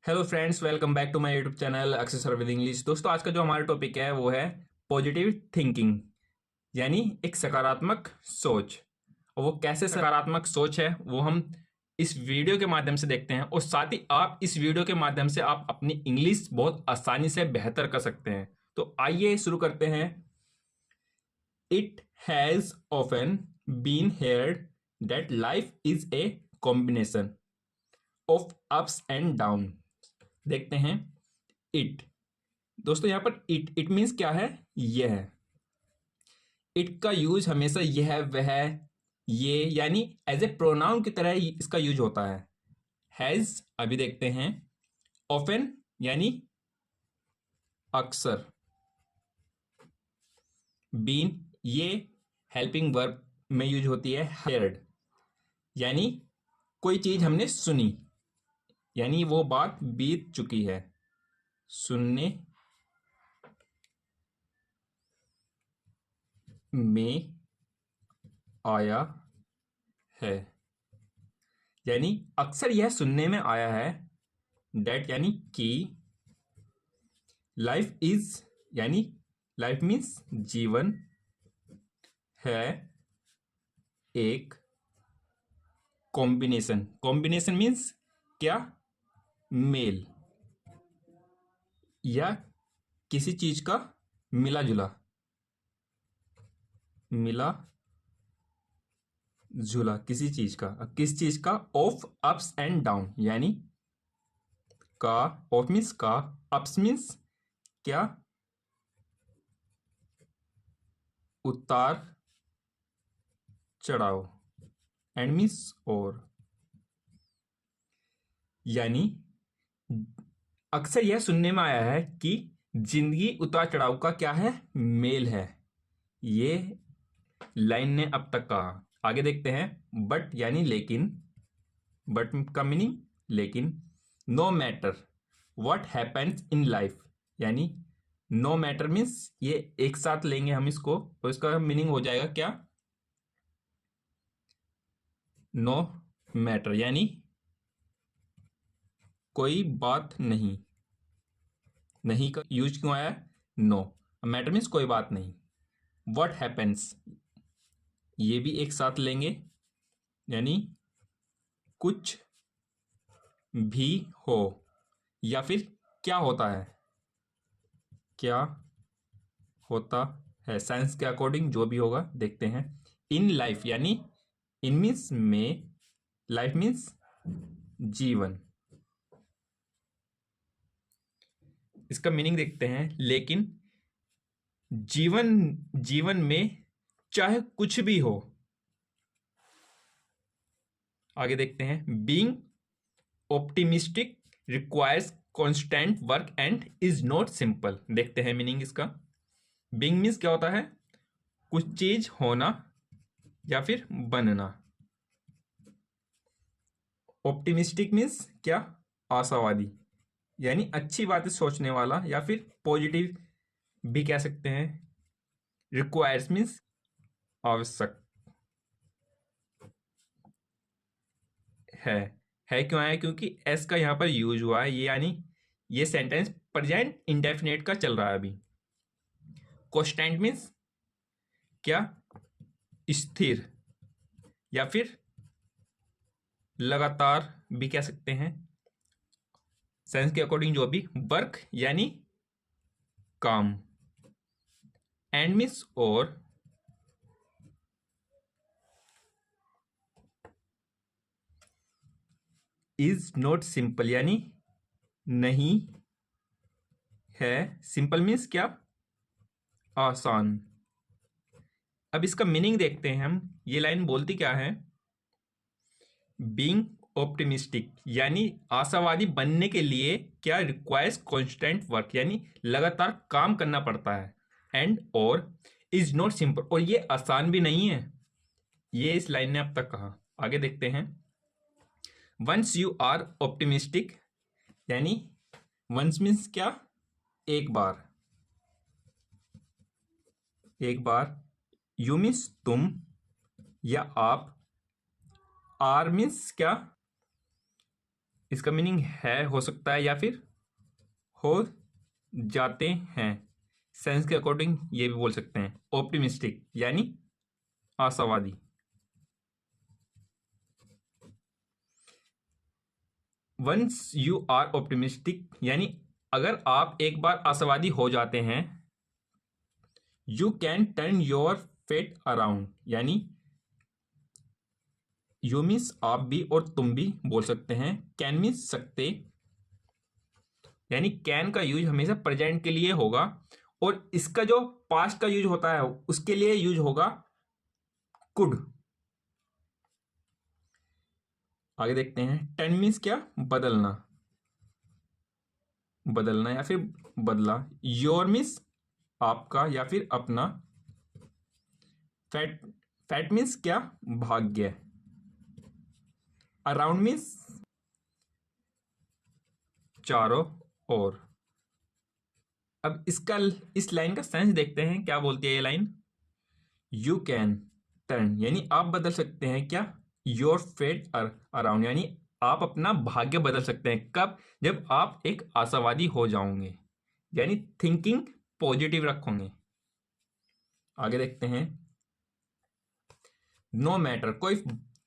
Hello friends, welcome back to my YouTube channel Akshay sir with English. दोस्तों, आज का जो हमारा टॉपिक है वो है पॉजिटिव थिंकिंग, यानी एक सकारात्मक सोच। और वो कैसे सकारात्मक सोच है वो हम इस वीडियो के माध्यम से देखते हैं। और साथ ही आप इस वीडियो के माध्यम से आप अपनी इंग्लिश बहुत आसानी से बेहतर कर सकते हैं। तो आइए शुरू करते हैं। It has often been heard that life is a combination of ups and down. देखते हैं इट। दोस्तों, यहां पर इट मीन्स क्या है? यह। इट का यूज हमेशा यह वह ये यानी एज ए प्रोनाउन की तरह इसका यूज होता है। हैज अभी देखते हैं। ऑफन यानी अक्सर। बीन ये हेल्पिंग वर्ब में यूज होती है। हेयर्ड यानी कोई चीज हमने सुनी, यानी वो बात बीत चुकी है। सुनने में आया है, यानी अक्सर यह सुनने में आया है। डेट यानी कि। लाइफ इज यानी लाइफ मीन्स जीवन है एक कॉम्बिनेशन। कॉम्बिनेशन मीन्स क्या? मेल या किसी चीज का मिला जुला। मिला जुला किसी चीज का। किस चीज का? ऑफ अप्स एंड डाउन, यानी का। ऑफ मीन्स का, अप्स मीन्स क्या? उतार चढ़ाव। एंड मीन्स और, यानी अक्सर यह सुनने में आया है कि जिंदगी उतार चढ़ाव का क्या है? मेल है। ये लाइन ने अब तक कहा। आगे देखते हैं। बट यानी लेकिन। बट का मीनिंग लेकिन। No matter what happens in life, यानी नो मैटर मीन्स ये एक साथ लेंगे हम इसको तो इसका मीनिंग हो जाएगा क्या? नो मैटर यानी कोई बात नहीं। नहीं का यूज क्यों आया? नो। मैटर मीन्स कोई बात नहीं। व्हाट हैपेंस ये भी एक साथ लेंगे, यानी कुछ भी हो या फिर क्या होता है। क्या होता है साइंस के अकॉर्डिंग जो भी होगा देखते हैं। इन लाइफ यानी इन मीन्स में, लाइफ मीन्स जीवन। इसका मीनिंग देखते हैं। लेकिन जीवन जीवन में चाहे कुछ भी हो। आगे देखते हैं। Being optimistic requires constant work and is not simple. देखते हैं मीनिंग इसका। बीइंग मीन्स क्या होता है? कुछ चीज होना या फिर बनना। ऑप्टिमिस्टिक मीन्स क्या? आशावादी, यानी अच्छी बातें सोचने वाला या फिर पॉजिटिव भी कह सकते हैं। रिक्वायर्स मीन्स आवश्यक है। है क्यों आया? क्योंकि एस का यहां पर यूज हुआ है। ये यानी ये सेंटेंस प्रेजेंट इंडेफिनेट का चल रहा है अभी। कॉन्स्टेंट मीन्स क्या? स्थिर या फिर लगातार भी कह सकते हैं साइंस के अकॉर्डिंग जो भी। वर्क यानी काम। एंड मीन्स और। इज नॉट सिंपल यानी नहीं है। सिंपल मीन्स क्या? आसान। अब इसका मीनिंग देखते हैं हम। ये लाइन बोलती क्या है? बीइंग ऑप्टिमिस्टिक यानी आशावादी बनने के लिए क्या रिक्वायर्स कांस्टेंट वर्क, यानी लगातार काम करना पड़ता है। एंड और इज नॉट सिंपल, और ये आसान भी नहीं है। ये इस लाइन ने अब तक कहा। आगे देखते हैं। वंस यू आर ऑप्टिमिस्टिक यानी वंस मीन्स क्या? एक बार। एक बार। यू मीन्स तुम या आप। आर मीन्स क्या? इसका मीनिंग है, हो सकता है, या फिर हो जाते हैं। सेंस के अकॉर्डिंग ये भी बोल सकते हैं। ऑप्टिमिस्टिक यानी आशावादी। वंस यू आर ऑप्टिमिस्टिक यानी अगर आप एक बार आशावादी हो जाते हैं, you can turn your fate around यानी यू मीन्स आप भी और तुम भी बोल सकते हैं। कैन मीन्स सकते यानी कैन का यूज हमेशा प्रेजेंट के लिए होगा और इसका जो पास्ट का यूज होता है उसके लिए यूज होगा कुड। आगे देखते हैं। टर्न मीन्स क्या? बदलना, बदलना या फिर बदला। योर मीन्स आपका या फिर अपना। फैट, फैट मीन्स क्या? भाग्य। अराउंड मीन्स चारों ओर। अब इसका इस लाइन का सेंस देखते हैं, क्या बोलती है ये लाइन। यू कैन टर्न यानी आप बदल सकते हैं क्या? योर फेट अराउंड यानी आप अपना भाग्य बदल सकते हैं। कब? जब आप एक आशावादी हो जाओगे यानी थिंकिंग पॉजिटिव रखोगे। आगे देखते हैं। नो मैटर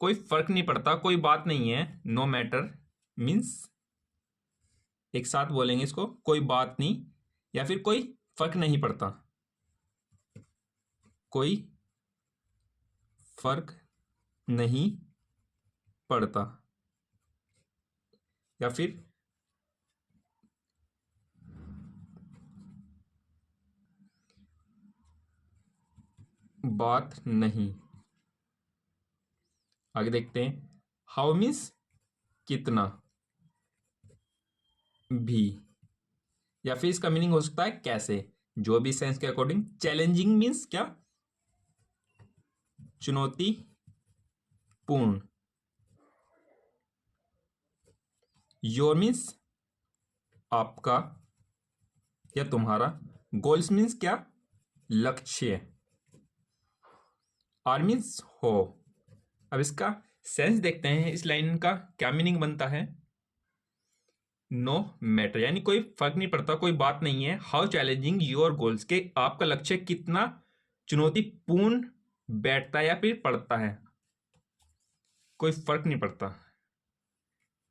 कोई फर्क नहीं पड़ता, कोई बात नहीं है। नो मैटर मीन्स एक साथ बोलेंगे इसको, कोई बात नहीं या फिर कोई फर्क नहीं पड़ता। कोई फर्क नहीं पड़ता या फिर बात नहीं। आगे देखते हैं। हाउ मीन्स कितना भी या फिर इसका मीनिंग हो सकता है कैसे, जो भी सेंस के अकॉर्डिंग। चैलेंजिंग मीन्स क्या? चुनौती पूर्ण। योर मीन्स आपका या तुम्हारा। गोल्स मीन्स क्या? लक्ष्य। आर मीन्स हो। अब इसका सेंस देखते हैं, इस लाइन का क्या मीनिंग बनता है। नो मैटर यानी कोई फर्क नहीं पड़ता, कोई बात नहीं है। हाउ चैलेंजिंग योर गोल्स के आपका लक्ष्य कितना चुनौतीपूर्ण बैठता है या फिर पड़ता है, कोई फर्क नहीं पड़ता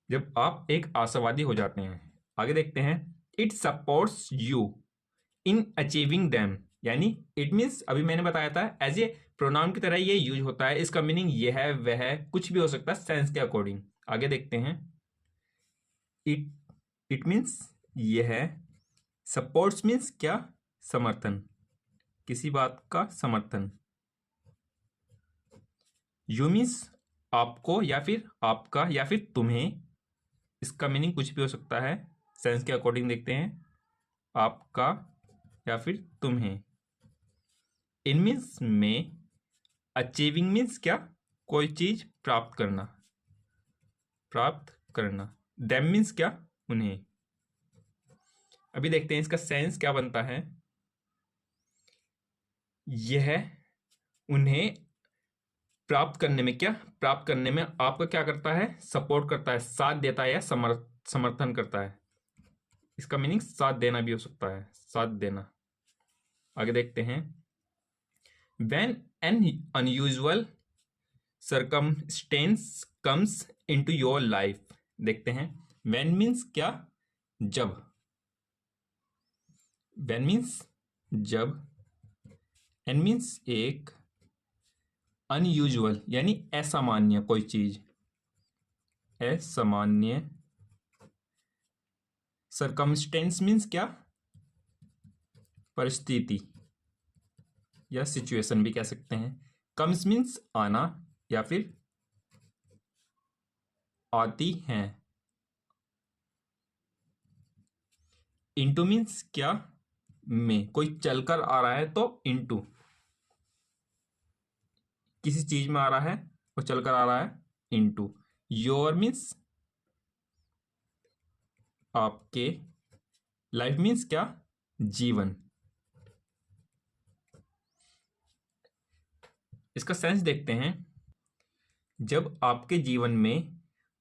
जब आप एक आशावादी हो जाते हैं। आगे देखते हैं। It supports you in achieving them यानी इट मीन्स अभी मैंने बताया था एज ए प्रोनाउन की तरह ये यूज होता है। इसका मीनिंग ये है, वह है, कुछ भी हो सकता है सेंस के अकॉर्डिंग। आगे देखते हैं। इट इट मीन्स ये है। सपोर्ट्स मीन्स क्या? समर्थन, किसी बात का समर्थन। यू मीन्स आपको या फिर आपका या फिर तुम्हें। इसका मीनिंग कुछ भी हो सकता है, सेंस के अकॉर्डिंग देखते हैं। आपका या फिर तुम्हें। इन मीन्स में। अचीविंग मीन्स क्या? कोई चीज प्राप्त करना, प्राप्त करना। देम मीन्स क्या? उन्हें। अभी देखते हैं इसका सेंस क्या बनता है। यह उन्हें प्राप्त करने में क्या? प्राप्त करने में आपका क्या करता है? सपोर्ट करता है, साथ देता है या समर्थन करता है। इसका मीनिंग साथ देना भी हो सकता है, साथ देना। आगे देखते हैं। When an unusual circumstance comes into your life, देखते हैं। when means क्या? जब। when means जब। and means एक। unusual यानी असामान्य कोई चीज, असामान्य। circumstance means क्या? परिस्थिति या सिचुएशन भी कह सकते हैं। comes means आना या फिर आती हैं। इंटू मीन्स क्या? में। कोई चलकर आ रहा है तो इंटू, किसी चीज में आ रहा है और चलकर आ रहा है, इंटू। योर मीन्स आपके। लाइफ मीन्स क्या? जीवन। इसका सेंस देखते हैं। जब आपके जीवन में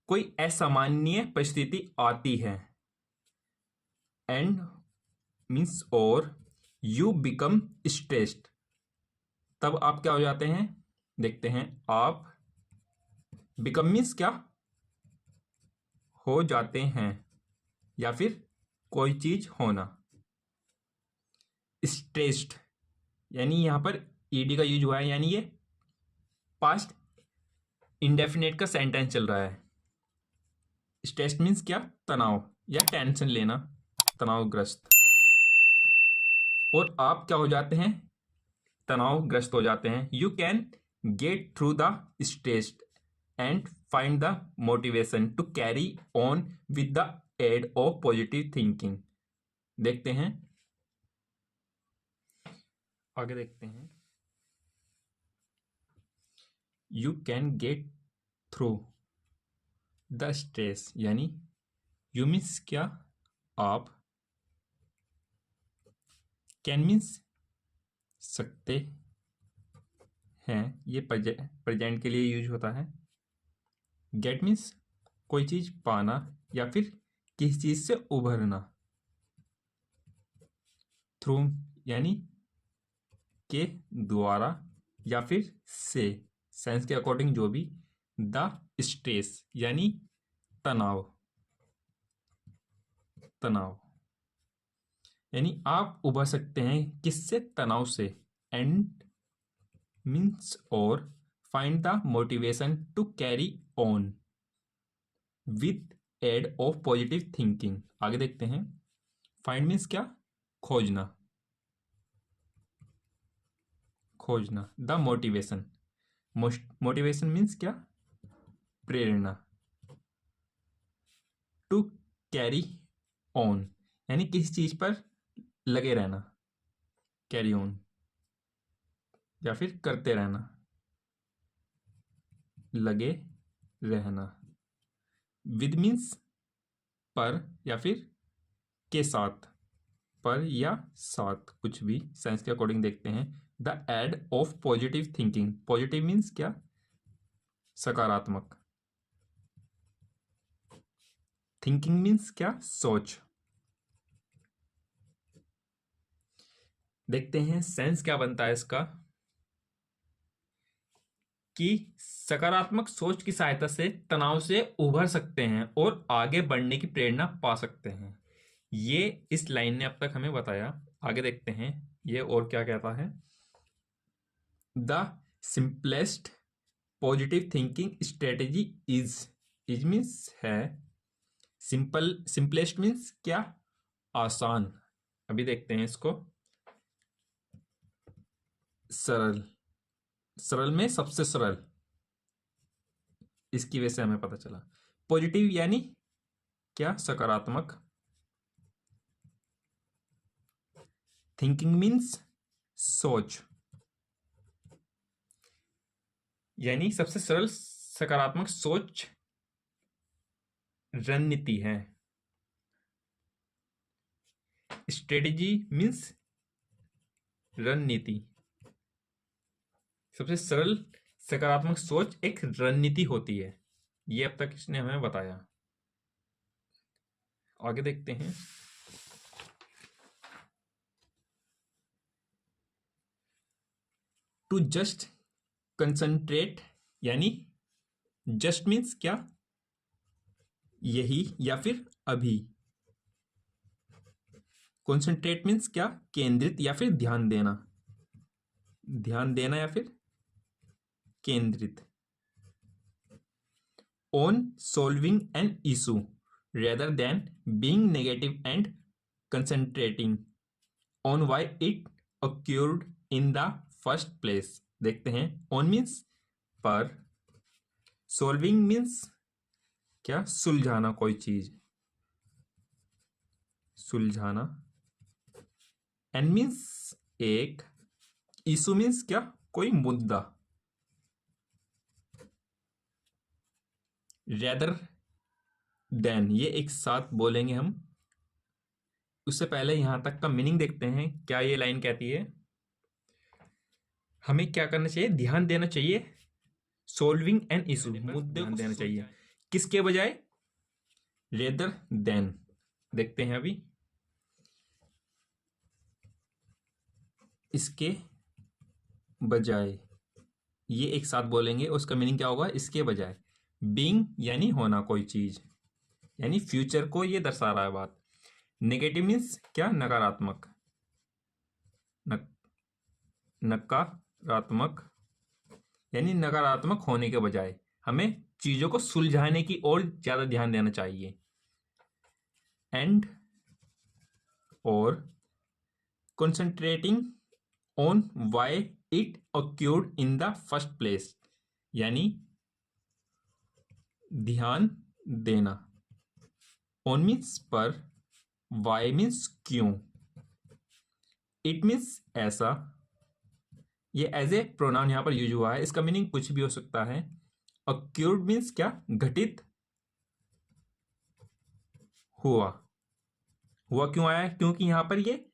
कोई असामान्य परिस्थिति आती है, एंड मीन्स और यू बिकम स्ट्रेस्ड, तब आप क्या हो जाते हैं, देखते हैं, आप बिकम मीन्स क्या, हो जाते हैं, या फिर कोई चीज होना। स्ट्रेस्ड यानी यहां पर ईडी का यूज हुआ है, यानी ये पास्ट इंडेफिनेट का सेंटेंस चल रहा है। स्ट्रेस मीन्स क्या, तनाव या टेंशन लेना, तनावग्रस्त। और आप क्या हो जाते हैं, तनावग्रस्त हो जाते हैं। You can get through the stress and find the motivation to carry on with the aid of positive thinking. देखते हैं, आगे देखते हैं। You can get through the stress, यानी यू मीन्स क्या, आप, कैन मीन्स सकते हैं, ये प्रेजेंट के लिए यूज होता है। गेट मीन्स कोई चीज पाना या फिर किसी चीज से उभरना। थ्रू यानी के द्वारा या फिर से, साइंस के अकॉर्डिंग जो भी। द स्ट्रेस यानी तनाव, तनाव यानी आप उभर सकते हैं किससे, तनाव से। एंड मीन्स और find the motivation to carry on with aid of positive thinking. आगे देखते हैं। फाइंड मीन्स क्या, खोजना, खोजना। द मोटिवेशन, मोटिवेशन मीन्स क्या, प्रेरणा। टू कैरी ऑन यानी किसी चीज पर लगे रहना, कैरी ऑन या फिर करते रहना, लगे रहना। विद मीन्स पर या फिर के साथ, पर या साथ, कुछ भी, साइंस के अकॉर्डिंग देखते हैं। The aid of positive thinking, positive means क्या, सकारात्मक। थिंकिंग मीन्स क्या, सोच। देखते हैं सेंस क्या बनता है इसका, कि सकारात्मक सोच की सहायता से तनाव से उभर सकते हैं और आगे बढ़ने की प्रेरणा पा सकते हैं। ये इस लाइन ने अब तक हमें बताया। आगे देखते हैं ये और क्या कहता है। The simplest positive thinking strategy is means है सिंपल, सिंपलेस्ट मीन्स क्या, आसान। अभी देखते हैं इसको, सरल, सरल में सबसे सरल, इसकी वजह से हमें पता चला। पॉजिटिव यानी क्या, सकारात्मक। थिंकिंग मीन्स सोच, यानी सबसे सरल सकारात्मक सोच रणनीति है। स्ट्रेटेजी मीन्स रणनीति, सबसे सरल सकारात्मक सोच एक रणनीति होती है। ये अब तक इसने हमें बताया। आगे देखते हैं। टू जस्ट कंसंट्रेट यानी जस्ट मीन्स क्या, यही या फिर अभी। कंसंट्रेट मीन्स क्या, केंद्रित या फिर ध्यान देना, ध्यान देना या फिर केंद्रित। On solving an issue rather than being negative and concentrating on why it occurred in the first place. देखते हैं। ऑन मीन्स पर, सॉल्विंग मीन्स क्या, सुलझाना कोई चीज, सुलझाना। एन मीन्स एक, इशू मीन्स क्या, कोई मुद्दा। रेदर देन, ये एक साथ बोलेंगे हम। उससे पहले यहां तक का मीनिंग देखते हैं। क्या ये लाइन कहती है, हमें क्या करना चाहिए, ध्यान देना चाहिए। सोल्विंग एन इशू, मुद्दे को देना चाहिए। किसके बजाय, रेदर देन। देखते हैं अभी, इसके बजाय, ये एक साथ बोलेंगे, उसका मीनिंग क्या होगा, इसके बजाय। बीइंग यानी होना कोई चीज, यानी फ्यूचर को ये दर्शा रहा है बात। नेगेटिव मीन्स क्या, नकारात्मक, नकारात्मक यानी नकारात्मक होने के बजाय हमें चीजों को सुलझाने की ओर ज्यादा ध्यान देना चाहिए। एंड और concentrating on why it occurred in the first place, यानी ध्यान देना। ऑन मीन्स पर, वाई मीन्स क्यों, इट मीन्स ऐसा, ये एज ए प्रोनाउन यहां पर यूज हुआ है, इसका मीनिंग कुछ भी हो सकता है। occurred मीन्स क्या, घटित हुआ। हुआ क्यों आया, क्योंकि यहां पर ये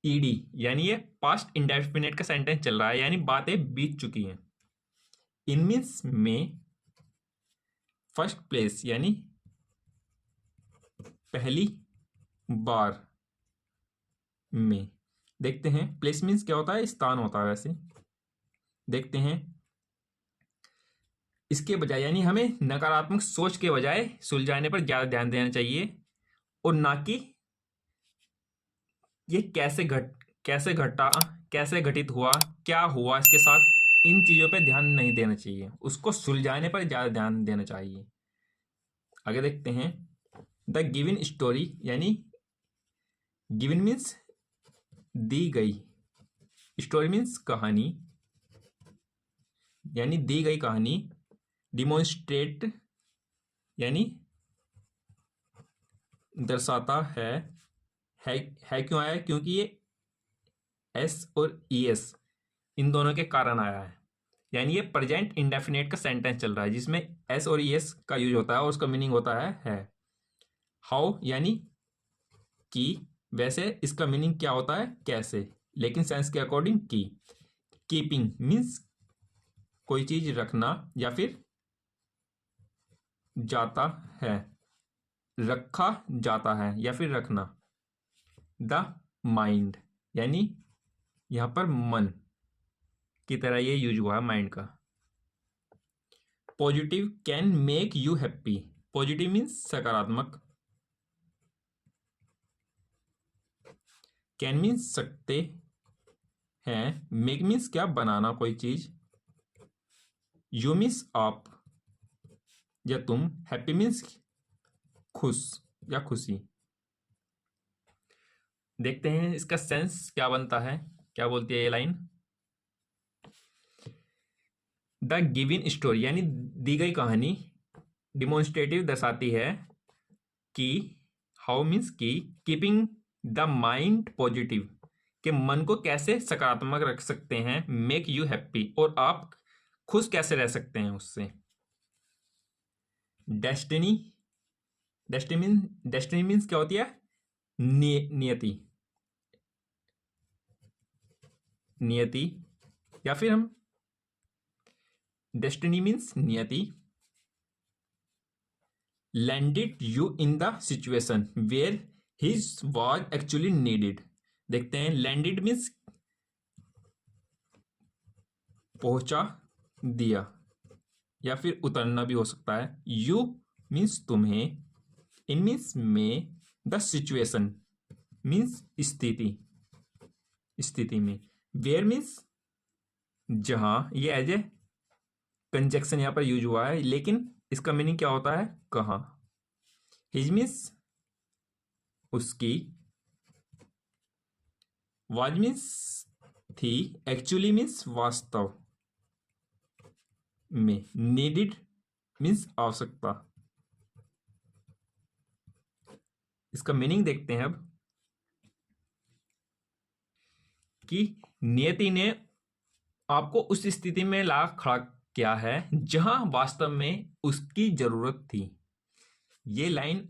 ईडी यानी ये पास्ट इंडेफिनिट का सेंटेंस चल रहा है, यानी बातें बीत चुकी हैं। इन मीन्स में, फर्स्ट प्लेस यानी पहली बार में। देखते हैं, प्लेस मीन्स क्या होता है, स्थान होता है वैसे। देखते हैं, इसके बजाय यानी हमें नकारात्मक सोच के बजाय सुलझाने पर ज्यादा ध्यान देना चाहिए, और ना कि ये कैसे घटित हुआ, क्या हुआ इसके साथ, इन चीजों पे ध्यान नहीं देना चाहिए, उसको सुलझाने पर ज्यादा ध्यान देना चाहिए। आगे देखते हैं, द गिवन स्टोरी यानी गिवन मीन्स दी गई, स्टोरी मीन्स कहानी, यानी दी गई कहानी। डिमोन्स्ट्रेट यानी दर्शाता है क्यों आया, क्योंकि ये एस और ई एस इन दोनों के कारण आया है, यानी ये प्रेजेंट इंडेफिनेट का सेंटेंस चल रहा है जिसमें एस और ई एस का यूज होता है, और उसका मीनिंग होता है। हाउ यानी कि, वैसे इसका मीनिंग क्या होता है, कैसे, लेकिन सेंस के अकॉर्डिंग की। कीपिंग मीन्स कोई चीज रखना या फिर जाता है, रखा जाता है या फिर रखना। द माइंड यानी यहां पर मन की तरह ये यूज हुआ है माइंड का। Positive can make you happy, positive means सकारात्मक, कैन मीन्स सकते हैं, मेक मीन्स क्या, बनाना कोई चीज, यू मीन्स आप या तुम, हैप्पी मीन्स खुश या खुशी। देखते हैं इसका सेंस क्या बनता है, क्या बोलती है ये लाइन। द गिवन स्टोरी यानी दी गई कहानी, डिमोन्स्ट्रेटिव दर्शाती है कि, हाउ मीन्स की, कीपिंग द माइंड पॉजिटिव के मन को कैसे सकारात्मक रख सकते हैं, मेक यू हैप्पी और आप खुश कैसे रह सकते हैं उससे। डेस्टिनी, डेस्टिनी मीन्स क्या होती है, नियति, नियति, या फिर हम डेस्टिनी मीन्स नियति। Landed you in the situation where his was actually needed. देखते हैं, लैंडेड मीन्स पहुंचा दिया या फिर उतरना भी हो सकता है। यू मीन्स तुम्हें, इन मीन्स में, द सिचुएशन मीन्स स्थिति में, वेयर मीन्स जहां, ये एज ए कंजक्शन यहां पर यूज हुआ है, लेकिन इसका मीनिंग क्या होता है, कहां। हिज मीन्स उसकी, वाज मीन्स थी, एक्चुअली मीन्स वास्तव में, नीडेड मीन्स आवश्यकता। इसका मीनिंग देखते हैं अब, कि नियति ने आपको उस स्थिति में ला खड़ा किया है जहां वास्तव में उसकी जरूरत थी। ये लाइन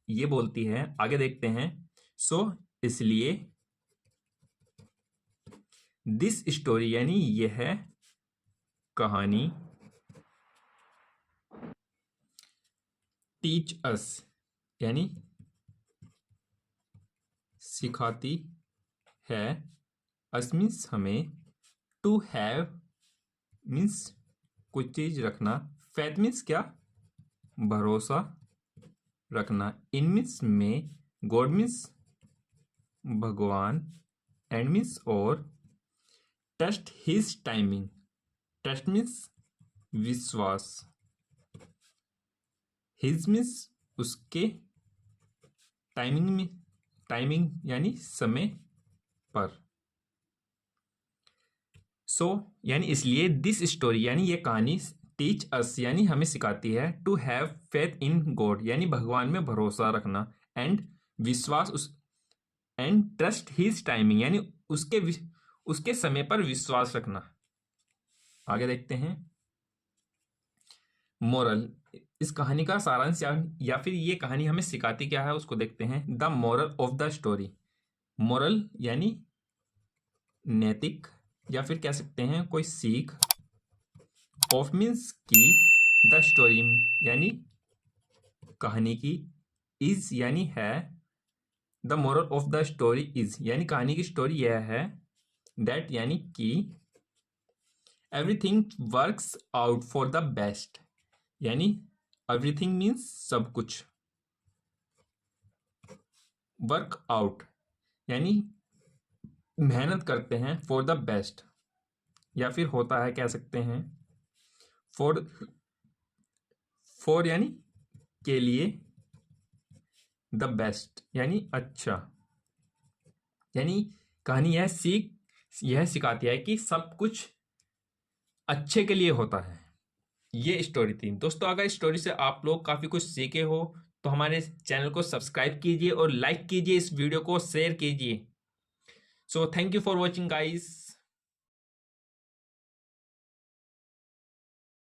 ये बोलती है, आगे देखते हैं। सो इसलिए, दिस स्टोरी यानी यह कहानी, टीच अस यानी सिखाती है, अस मीन्स हमें, टू हैव मीन्स कुछ चीज रखना, फैथ मीन्स क्या, भरोसा रखना, इन मीन्स में, गॉड मीन्स भगवान, एंड मीन्स और, trust his timing, trust means विश्वास, हिज मीन्स उसके, टाइमिंग में, टाइमिंग यानी समय पर। सो यानी इसलिए दिस स्टोरी यानी ये कहानी टीच अस यानी हमें सिखाती है to have faith in God यानी भगवान में भरोसा रखना, एंड विश्वास उस, एंड ट्रस्ट हिज टाइमिंग यानी उसके समय पर विश्वास रखना। आगे देखते हैं मोरल, इस कहानी का सारांश या फिर ये कहानी हमें सिखाती क्या है उसको देखते हैं। The moral of the story, moral यानी नैतिक या फिर कह सकते हैं कोई सीख, ऑफ मीन्स की, द स्टोरी यानी कहानी की, इज यानी है, the moral of the story is यानी कहानी की स्टोरी यह है, दैट यानी कि, everything works out for the best यानी एवरीथिंग मीन्स सब कुछ, वर्क आउट यानी मेहनत करते हैं, फॉर द बेस्ट या फिर होता है कह सकते हैं फॉर यानी के लिए, द बेस्ट यानी अच्छा, यानी कहानी यह सिखाती है कि सब कुछ अच्छे के लिए होता है। ये स्टोरी थी दोस्तों। अगर इस स्टोरी से आप लोग काफी कुछ सीखे हो तो हमारे चैनल को सब्सक्राइब कीजिए और लाइक कीजिए, इस वीडियो को शेयर कीजिए। So thank you for watching guys.